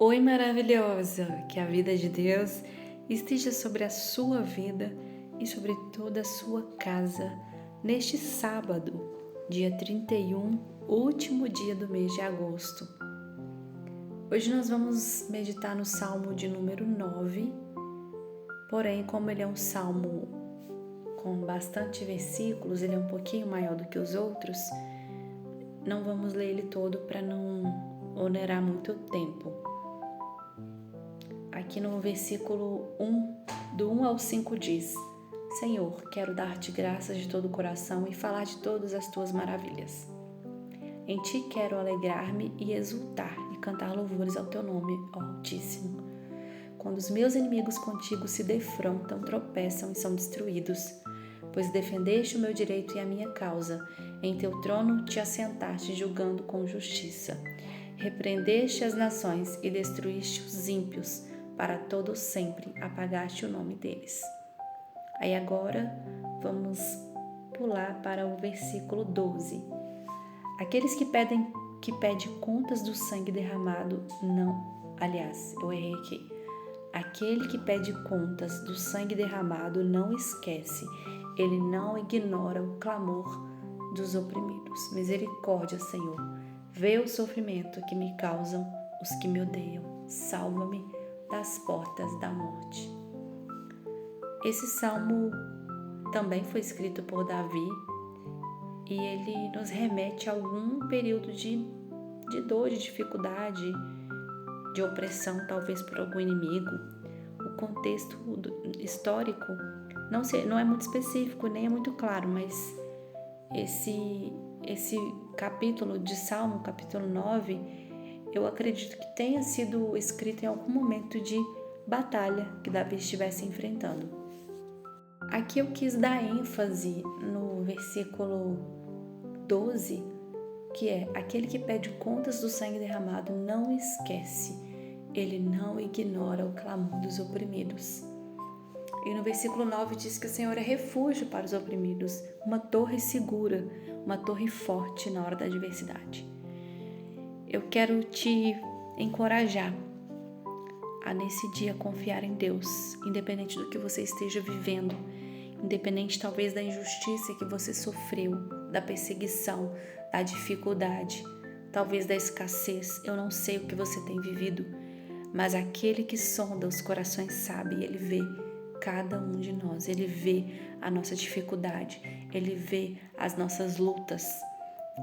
Oi, maravilhosa! Que a vida de Deus esteja sobre a sua vida e sobre toda a sua casa neste sábado, dia 31, último dia do mês de agosto. Hoje nós vamos meditar no Salmo de número 9, porém, como ele é um salmo com bastante versículos, ele é um pouquinho maior do que os outros, não vamos ler ele todo para não onerar muito o tempo. Aqui no versículo 1, do 1 ao 5 diz: Senhor, quero dar-te graças de todo o coração e falar de todas as tuas maravilhas. Em ti quero alegrar-me e exultar e cantar louvores ao teu nome, ó Altíssimo. Quando os meus inimigos contigo se defrontam, tropeçam e são destruídos, pois defendeste o meu direito e a minha causa. Em teu trono te assentaste julgando com justiça. Repreendeste as nações e destruíste os ímpios. Para todo sempre apagaste o nome deles. Aí agora vamos pular para o versículo 12. Aqueles que pedem contas do sangue derramado eu errei aqui. Aquele que pede contas do sangue derramado não esquece, ele não ignora o clamor dos oprimidos. Misericórdia, Senhor, vê o sofrimento que me causam os que me odeiam. Salva-me das portas da morte. Esse salmo também foi escrito por Davi e ele nos remete a algum período de dor, de dificuldade, de opressão, talvez por algum inimigo. O contexto histórico não é muito específico, nem é muito claro, mas esse capítulo de Salmo, capítulo 9, eu acredito que tenha sido escrito em algum momento de batalha que Davi estivesse enfrentando. Aqui eu quis dar ênfase no versículo 12, que é: aquele que pede contas do sangue derramado não esquece, ele não ignora o clamor dos oprimidos. E no versículo 9 diz que o Senhor é refúgio para os oprimidos, uma torre segura, uma torre forte na hora da adversidade. Eu quero te encorajar a nesse dia confiar em Deus, independente do que você esteja vivendo, independente talvez da injustiça que você sofreu, da perseguição, da dificuldade, talvez da escassez. Eu não sei o que você tem vivido, mas aquele que sonda os corações sabe, ele vê cada um de nós, ele vê a nossa dificuldade, ele vê as nossas lutas.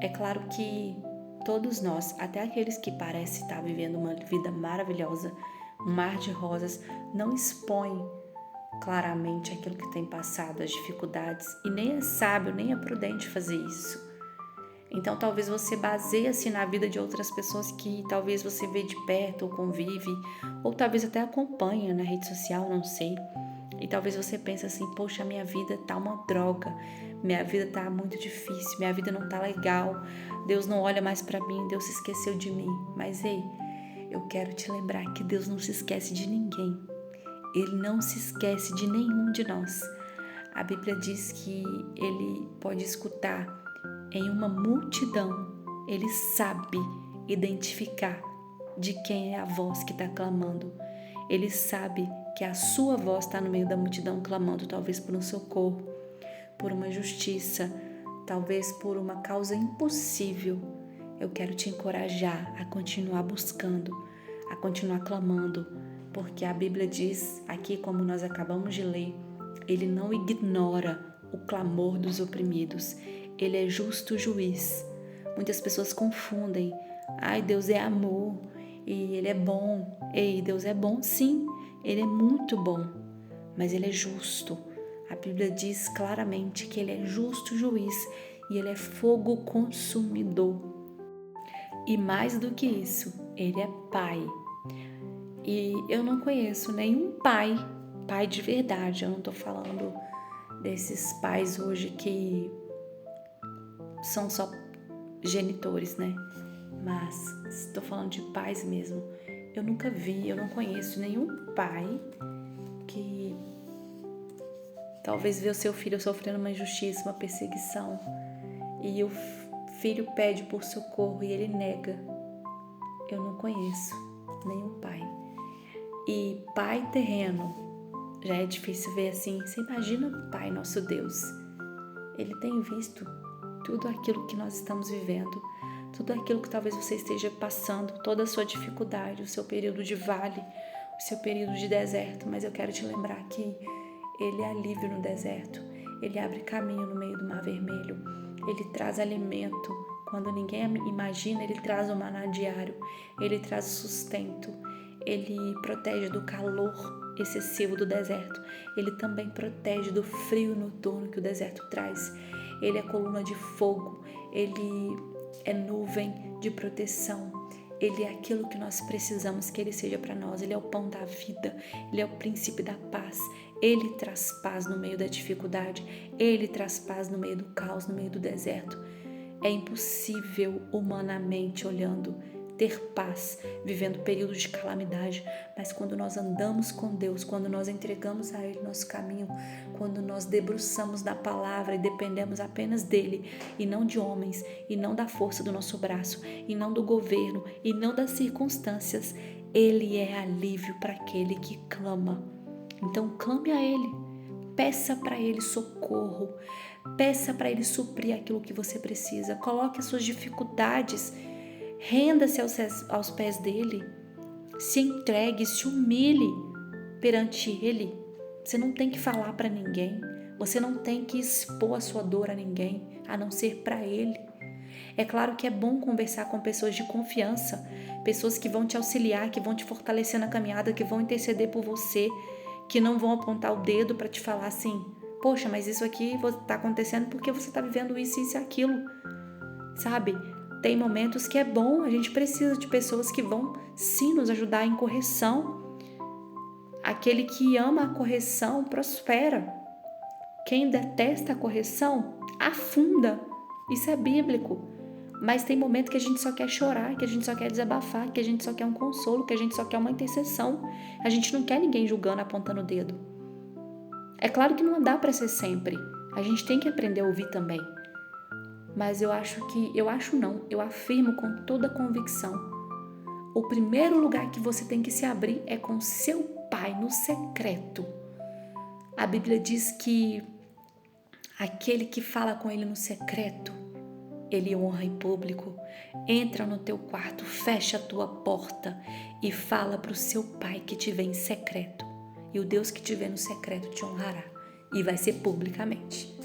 É claro que todos nós, até aqueles que parecem estar vivendo uma vida maravilhosa, um mar de rosas, não expõem claramente aquilo que tem passado, as dificuldades, e nem é sábio, nem é prudente fazer isso. Então talvez você baseie-se na vida de outras pessoas que talvez você vê de perto ou convive, ou talvez até acompanha na rede social, não sei. E talvez você pense assim: poxa, minha vida tá uma droga, minha vida tá muito difícil, minha vida não tá legal, Deus não olha mais para mim, Deus se esqueceu de mim. Mas ei, eu quero te lembrar que Deus não se esquece de ninguém, Ele não se esquece de nenhum de nós. A Bíblia diz que Ele pode escutar em uma multidão, Ele sabe identificar de quem é a voz que está clamando. Ele sabe que a sua voz está no meio da multidão clamando, talvez por um socorro, por uma justiça, talvez por uma causa impossível. Eu quero te encorajar a continuar buscando, a continuar clamando, porque a Bíblia diz aqui, como nós acabamos de ler, Ele não ignora o clamor dos oprimidos. Ele é justo juiz. Muitas pessoas confundem. Ai, Deus é amor e Ele é bom. Ei, Deus é bom, sim, Ele é muito bom, mas Ele é justo. A Bíblia diz claramente que Ele é justo juiz e Ele é fogo consumidor. E mais do que isso, Ele é Pai. E eu não conheço nenhum pai de verdade. Eu não estou falando desses pais hoje que são só genitores, né? Mas estou falando de pais mesmo. Eu nunca vi, eu não conheço nenhum pai que talvez vê o seu filho sofrendo uma injustiça, uma perseguição, e o filho pede por socorro e ele nega. Eu não conheço nenhum pai. Pai terreno, já é difícil ver assim. Você imagina o Pai, nosso Deus. Ele tem visto tudo aquilo que nós estamos vivendo, tudo aquilo que talvez você esteja passando, toda a sua dificuldade, o seu período de vale, o seu período de deserto. Mas eu quero te lembrar que Ele é alívio no deserto. Ele abre caminho no meio do Mar Vermelho. Ele traz alimento. Quando ninguém imagina, Ele traz o maná diário. Ele traz sustento. Ele protege do calor excessivo do deserto. Ele também protege do frio noturno que o deserto traz. Ele é coluna de fogo. Ele é nuvem de proteção. Ele é aquilo que nós precisamos que Ele seja para nós. Ele é o pão da vida. Ele é o príncipe da paz. Ele traz paz no meio da dificuldade. Ele traz paz no meio do caos, no meio do deserto. É impossível, humanamente olhando, ter paz, vivendo períodos de calamidade. Mas quando nós andamos com Deus, quando nós entregamos a Ele nosso caminho, quando nós debruçamos na palavra e dependemos apenas dEle, e não de homens, e não da força do nosso braço, e não do governo, e não das circunstâncias, Ele é alívio para aquele que clama. Então clame a Ele, peça para Ele socorro, peça para Ele suprir aquilo que você precisa, coloque as suas dificuldades, renda-se aos pés dEle, se entregue, se humilhe perante Ele. Você não tem que falar para ninguém, você não tem que expor a sua dor a ninguém, a não ser para Ele. É claro que é bom conversar com pessoas de confiança, pessoas que vão te auxiliar, que vão te fortalecer na caminhada, que vão interceder por você, que não vão apontar o dedo para te falar assim, poxa, mas isso aqui está acontecendo porque você está vivendo isso e aquilo, sabe? Tem momentos que é bom, a gente precisa de pessoas que vão sim nos ajudar em correção. Aquele que ama a correção prospera. Quem detesta a correção afunda. Isso é bíblico. Mas tem momento que a gente só quer chorar, que a gente só quer desabafar, que a gente só quer um consolo, que a gente só quer uma intercessão. A gente não quer ninguém julgando, apontando o dedo. É claro que não dá para ser sempre. A gente tem que aprender a ouvir também. Mas eu afirmo com toda convicção. O primeiro lugar que você tem que se abrir é com seu Pai no secreto. A Bíblia diz que aquele que fala com Ele no secreto, Ele honra em público. Entra no teu quarto, fecha a tua porta e fala para o seu Pai que te vê em secreto. E o Deus que te vê no secreto te honrará. E vai ser publicamente.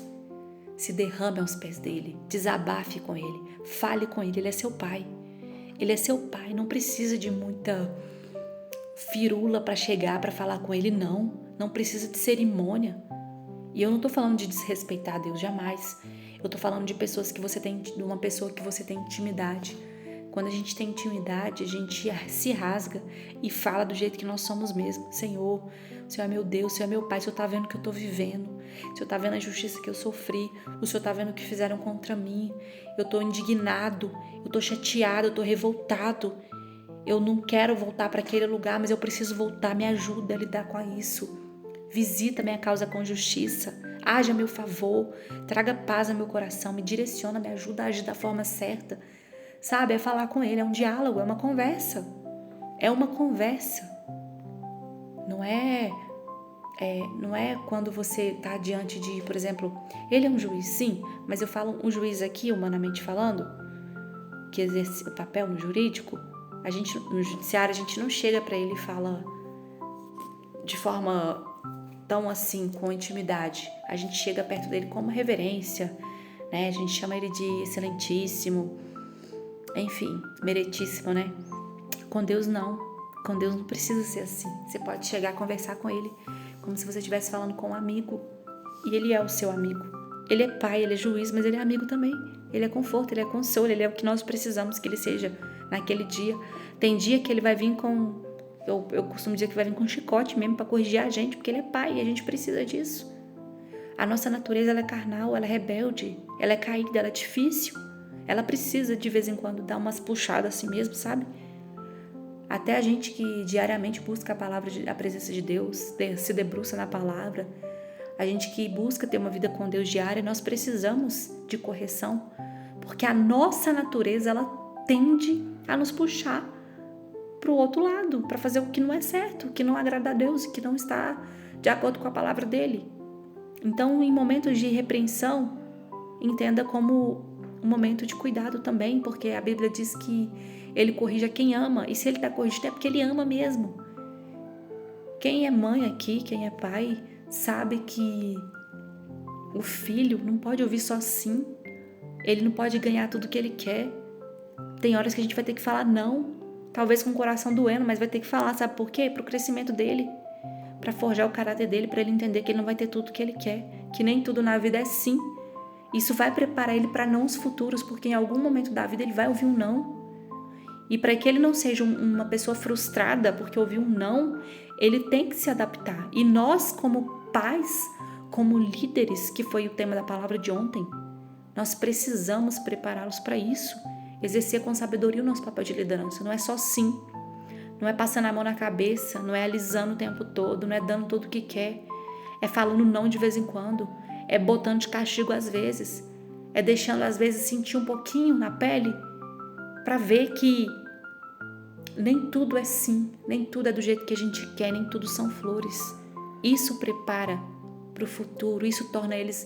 Se derrame aos pés dele, desabafe com ele, fale com ele, ele é seu pai. Ele é seu pai, não precisa de muita firula para chegar, para falar com ele, não precisa de cerimônia. E eu não estou falando de desrespeitar a Deus, jamais. Eu estou falando de uma pessoa que você tem intimidade. Quando a gente tem intimidade, a gente se rasga e fala do jeito que nós somos mesmo. Senhor, o Senhor é meu Deus, o Senhor é meu Pai, o Senhor está vendo o que eu estou vivendo, o Senhor está vendo a injustiça que eu sofri, o Senhor está vendo o que fizeram contra mim, eu estou indignado, eu estou chateado, eu estou revoltado, eu não quero voltar para aquele lugar, mas eu preciso voltar, me ajuda a lidar com isso, visita minha causa com justiça, age a meu favor, traga paz ao meu coração, me direciona, me ajuda a agir da forma certa. Sabe, é falar com ele, é um diálogo, é uma conversa. É uma conversa. Não é quando você está diante de, por exemplo, ele é um juiz, sim, mas eu falo um juiz aqui, humanamente falando, que exerce o papel no jurídico, no judiciário, a gente não chega para ele e fala de forma tão assim, com intimidade. A gente chega perto dele com uma reverência, né? A gente chama ele de excelentíssimo, enfim, meritíssimo, né? Com Deus não. Com Deus não precisa ser assim. Você pode chegar a conversar com Ele como se você estivesse falando com um amigo. E Ele é o seu amigo. Ele é pai, Ele é juiz, mas Ele é amigo também. Ele é conforto, Ele é consolo, Ele é o que nós precisamos que Ele seja naquele dia. Tem dia que Ele vai vir com... Eu costumo dizer que vai vir com chicote mesmo para corrigir a gente, porque Ele é pai e a gente precisa disso. A nossa natureza, ela é carnal, ela é rebelde, ela é caída, ela é difícil. Ela precisa de vez em quando dar umas puxadas assim mesmo, sabe? Até a gente que diariamente busca a presença de Deus, se debruça na palavra, a gente que busca ter uma vida com Deus diária, nós precisamos de correção, porque a nossa natureza, ela tende a nos puxar para o outro lado, para fazer o que não é certo, o que não agrada a Deus, o que não está de acordo com a palavra dele. Então, em momentos de repreensão, entenda como um momento de cuidado também, porque a Bíblia diz que ele corrige a quem ama, e se ele está corrigindo é porque ele ama mesmo. Quem é mãe aqui, quem é pai, sabe que o filho não pode ouvir só sim, ele não pode ganhar tudo que ele quer. Tem horas que a gente vai ter que falar não, talvez com o coração doendo, mas vai ter que falar, sabe por quê? Para o crescimento dele, para forjar o caráter dele, para ele entender que ele não vai ter tudo que ele quer, que nem tudo na vida é sim. Isso vai preparar ele para nãos futuros, porque em algum momento da vida ele vai ouvir um não. E para que ele não seja uma pessoa frustrada porque ouviu um não, ele tem que se adaptar. E nós, como pais, como líderes, que foi o tema da palavra de ontem, nós precisamos prepará-los para isso. Exercer com sabedoria o nosso papel de liderança. Não é só sim, não é passando a mão na cabeça, não é alisando o tempo todo, não é dando tudo o que quer, é falando não de vez em quando, é botando de castigo às vezes, é deixando às vezes sentir um pouquinho na pele para ver que nem tudo é sim, nem tudo é do jeito que a gente quer, nem tudo são flores. Isso prepara para o futuro, isso torna eles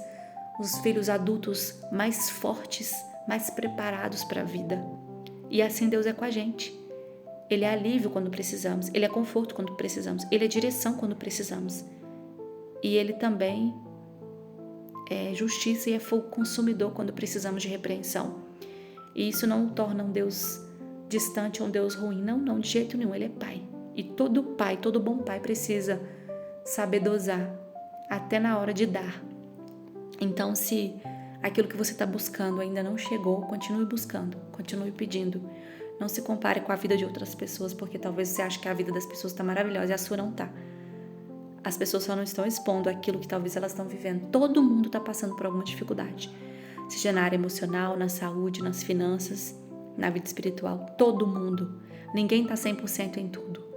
os filhos adultos mais fortes, mais preparados para a vida. E assim Deus é com a gente. Ele é alívio quando precisamos, Ele é conforto quando precisamos, Ele é direção quando precisamos. E Ele também é justiça e é fogo consumidor quando precisamos de repreensão. E isso não o torna um Deus distante, um Deus ruim. Não, de jeito nenhum. Ele é Pai. E todo pai, todo bom pai precisa saber dosar, até na hora de dar. Então, se aquilo que você está buscando ainda não chegou, continue buscando, continue pedindo. Não se compare com a vida de outras pessoas, porque talvez você ache que a vida das pessoas está maravilhosa e a sua não está. As pessoas só não estão expondo aquilo que talvez elas estão vivendo. Todo mundo está passando por alguma dificuldade, seja na área emocional, na saúde, nas finanças, na vida espiritual. Todo mundo. Ninguém está 100% em tudo.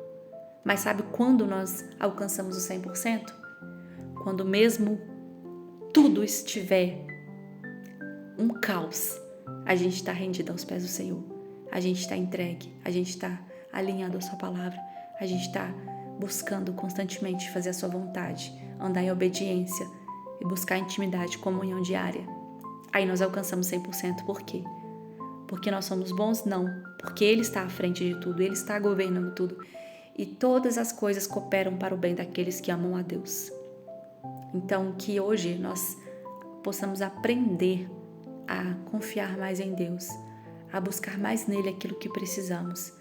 Mas sabe quando nós alcançamos o 100%? Quando mesmo tudo estiver um caos, a gente está rendido aos pés do Senhor. A gente está entregue, a gente está alinhado à sua palavra, a gente está buscando constantemente fazer a sua vontade, andar em obediência e buscar intimidade, comunhão diária. Aí nós alcançamos 100%. Por quê? Porque nós somos bons? Não. Porque Ele está à frente de tudo, Ele está governando tudo. E todas as coisas cooperam para o bem daqueles que amam a Deus. Então, que hoje nós possamos aprender a confiar mais em Deus, a buscar mais nele aquilo que precisamos.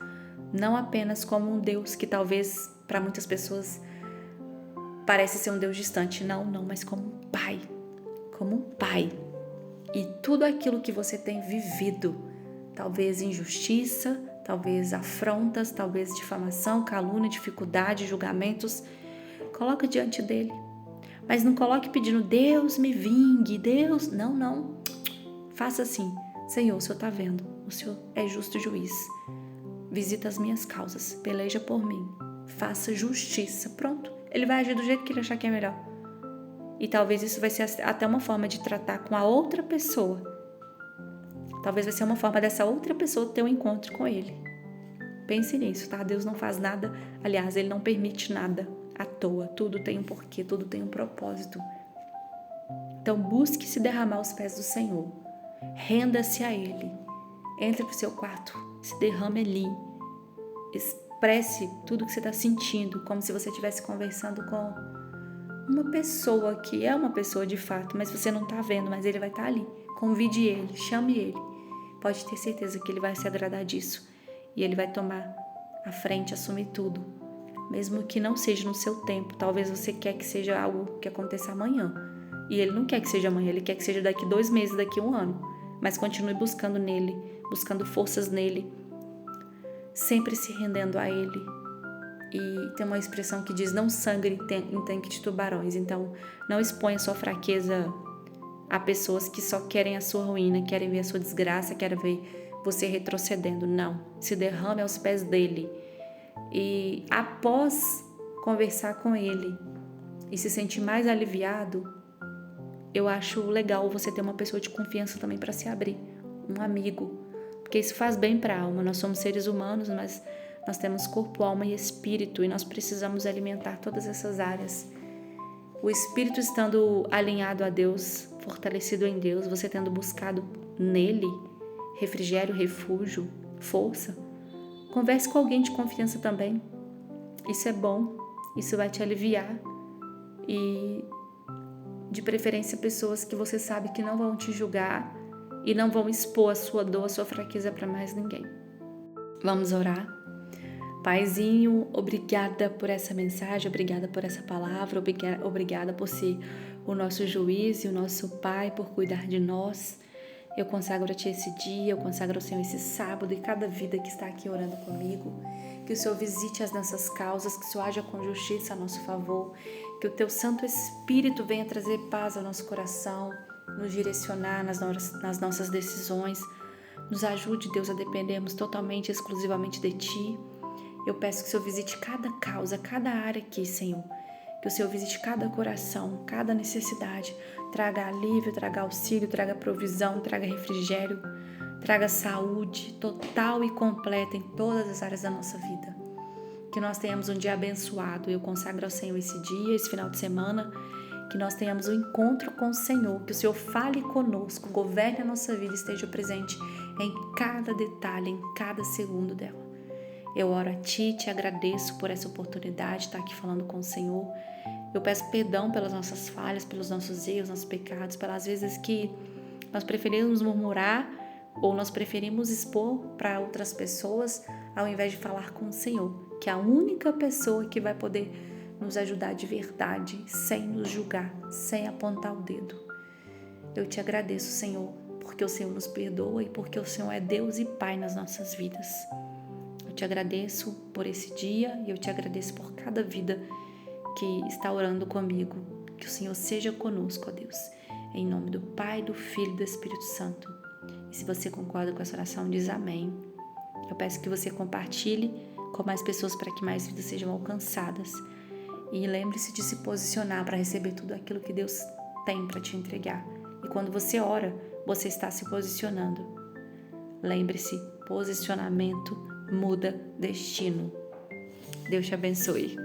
Não apenas como um Deus que talvez para muitas pessoas parece ser um Deus distante. Não, mas como um Pai. Como um Pai. E tudo aquilo que você tem vivido, talvez injustiça, talvez afrontas, talvez difamação, calúnia, dificuldade, julgamentos, coloca diante dele. Mas não coloque pedindo, Deus me vingue, Deus... Não. Faça assim, Senhor, o Senhor está vendo, o Senhor é justo juiz. Visita as minhas causas, peleja por mim, faça justiça. Pronto, ele vai agir do jeito que ele achar que é melhor. E talvez isso vai ser até uma forma de tratar com a outra pessoa. Talvez vai ser uma forma dessa outra pessoa ter um encontro com ele. Pense nisso, tá? Deus não faz nada, aliás, ele não permite nada à toa. Tudo tem um porquê, tudo tem um propósito. Então busque se derramar aos pés do Senhor. Renda-se a Ele. Entre para o seu quarto, se derrame ali. Expresse tudo que você está sentindo, como se você estivesse conversando com uma pessoa que é uma pessoa de fato, mas você não está vendo, mas Ele vai estar ali. Convide Ele, chame Ele. Pode ter certeza que Ele vai se agradar disso. E Ele vai tomar a frente, assumir tudo. Mesmo que não seja no seu tempo. Talvez você quer que seja algo que aconteça amanhã. E Ele não quer que seja amanhã, Ele quer que seja daqui 2 meses, daqui 1 ano. Mas continue buscando nele, buscando forças nele, sempre se rendendo a Ele. E tem uma expressão que diz, não sangre em tanque de tubarões. Então, não exponha sua fraqueza a pessoas que só querem a sua ruína, querem ver a sua desgraça, querem ver você retrocedendo. Não, se derrame aos pés dele. E após conversar com ele e se sentir mais aliviado, eu acho legal você ter uma pessoa de confiança também para se abrir, um amigo, porque isso faz bem para a alma. Nós somos seres humanos, mas Nós temos corpo, alma e espírito, e nós precisamos alimentar todas essas áreas. O espírito estando alinhado a Deus, fortalecido em Deus, você tendo buscado nele refrigério, refúgio, força, converse com alguém de confiança também. Isso é bom, isso vai te aliviar, e de preferência pessoas que você sabe que não vão te julgar e não vão expor a sua dor, a sua fraqueza para mais ninguém. Vamos orar? Paizinho, obrigada por essa mensagem, obrigada por essa palavra, obrigada por ser o nosso juiz e o nosso Pai, por cuidar de nós. Eu consagro a Ti esse dia, eu consagro ao Senhor esse sábado e cada vida que está aqui orando comigo. Que o Senhor visite as nossas causas, que o Senhor haja com justiça a nosso favor, que o Teu Santo Espírito venha trazer paz ao nosso coração, nos direcionar nas nossas decisões. Nos ajude, Deus, a dependermos totalmente e exclusivamente de Ti. Eu peço que o Senhor visite cada causa, cada área aqui, Senhor. Que o Senhor visite cada coração, cada necessidade. Traga alívio, traga auxílio, traga provisão, traga refrigério, traga saúde total e completa em todas as áreas da nossa vida. Que nós tenhamos um dia abençoado. Eu consagro ao Senhor esse dia, esse final de semana. Que nós tenhamos um encontro com o Senhor. Que o Senhor fale conosco, governe a nossa vida, esteja presente em cada detalhe, em cada segundo dela. Eu oro a Ti, te agradeço por essa oportunidade de estar aqui falando com o Senhor. Eu peço perdão pelas nossas falhas, pelos nossos erros, nossos pecados, pelas vezes que nós preferimos murmurar ou nós preferimos expor para outras pessoas ao invés de falar com o Senhor, que é a única pessoa que vai poder nos ajudar de verdade, sem nos julgar, sem apontar o dedo. Eu te agradeço, Senhor, porque o Senhor nos perdoa e porque o Senhor é Deus e Pai nas nossas vidas. Eu te agradeço por esse dia e eu te agradeço por cada vida que está orando comigo. Que o Senhor seja conosco, ó Deus. Em nome do Pai, do Filho e do Espírito Santo. E se você concorda com essa oração, diz amém. Eu peço que você compartilhe com mais pessoas para que mais vidas sejam alcançadas. E lembre-se de se posicionar para receber tudo aquilo que Deus tem para te entregar. E quando você ora, você está se posicionando. Lembre-se, posicionamento muda destino. Deus te abençoe.